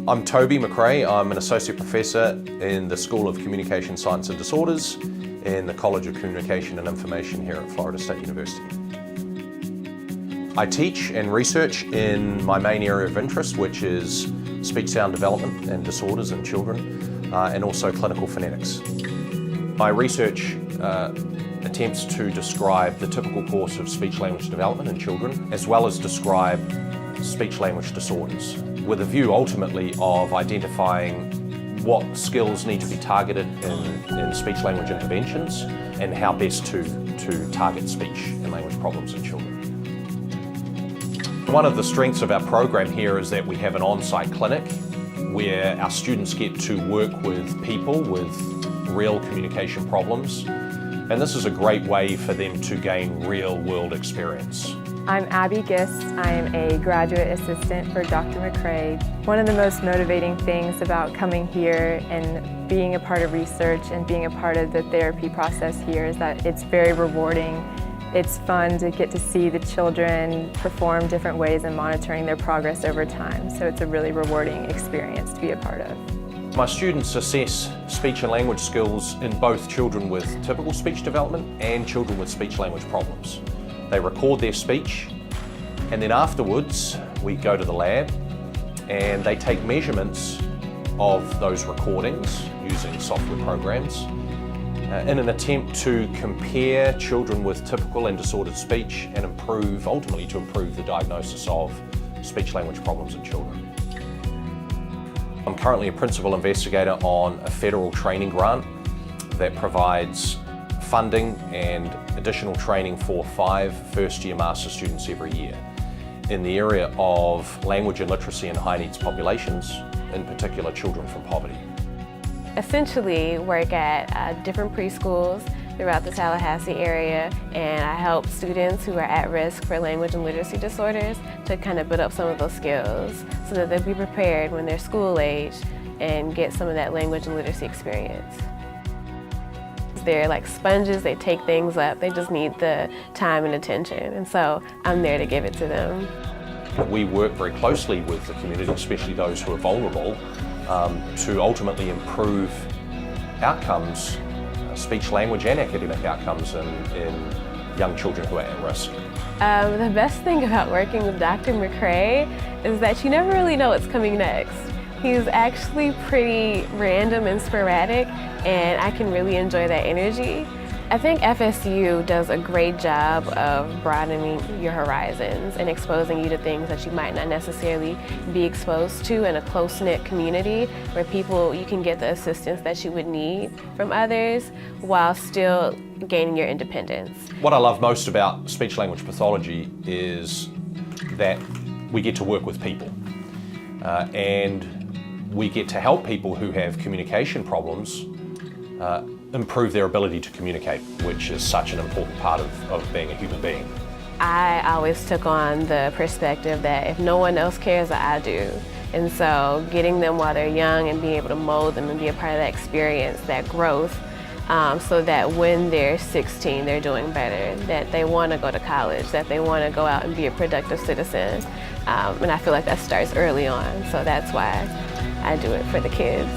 I'm Toby Macrae. I'm an Associate Professor in the School of Communication Science and Disorders in the College of Communication and Information here at Florida State University. I teach and research in my main area of interest, which is speech sound development and disorders in children, and also clinical phonetics. My research attempts to describe the typical course of speech-language development in children, as well as describe speech-language disorders, with a view ultimately of identifying what skills need to be targeted in speech-language interventions and how best to target speech and language problems in children. One of the strengths of our program here is that we have an on-site clinic where our students get to work with people with real communication problems, and this is a great way for them to gain real-world experience. I'm Abigail Gist. I'm a graduate assistant for Dr. Macrae. One of the most motivating things about coming here and being a part of research and being a part of the therapy process here is that it's very rewarding. It's fun to get to see the children perform different ways and monitoring their progress over time. So it's a really rewarding experience to be a part of. My students assess speech and language skills in both children with typical speech development and children with speech-language problems. They record their speech, and then afterwards we go to the lab and they take measurements of those recordings using software programs in an attempt to compare children with typical and disordered speech and ultimately to improve the diagnosis of speech-language problems in children. I'm currently a principal investigator on a federal training grant that provides funding and additional training for 5 first-year master's students every year in the area of language and literacy in high-needs populations, in particular children from poverty. Essentially work at different preschools throughout the Tallahassee area, and I help students who are at risk for language and literacy disorders to kind of build up some of those skills so that they'll be prepared when they're school age and get some of that language and literacy experience. They're like sponges, they take things up, they just need the time and attention, and so I'm there to give it to them. We work very closely with the community, especially those who are vulnerable, to ultimately improve outcomes, speech, language and academic outcomes in young children who are at risk. The best thing about working with Dr. Macrae is that you never really know what's coming next. He's actually pretty random and sporadic, and I can really enjoy that energy. I think FSU does a great job of broadening your horizons and exposing you to things that you might not necessarily be exposed to in a close-knit community where you can get the assistance that you would need from others while still gaining your independence. What I love most about speech-language pathology is that we get to work with people and we get to help people who have communication problems improve their ability to communicate, which is such an important part of being a human being. I always took on the perspective that if no one else cares, I do. And so getting them while they're young and being able to mold them and be a part of that experience, that growth, so that when they're 16, they're doing better, that they want to go to college, that they want to go out and be a productive citizen. And I feel like that starts early on, so that's why I do it for the kids.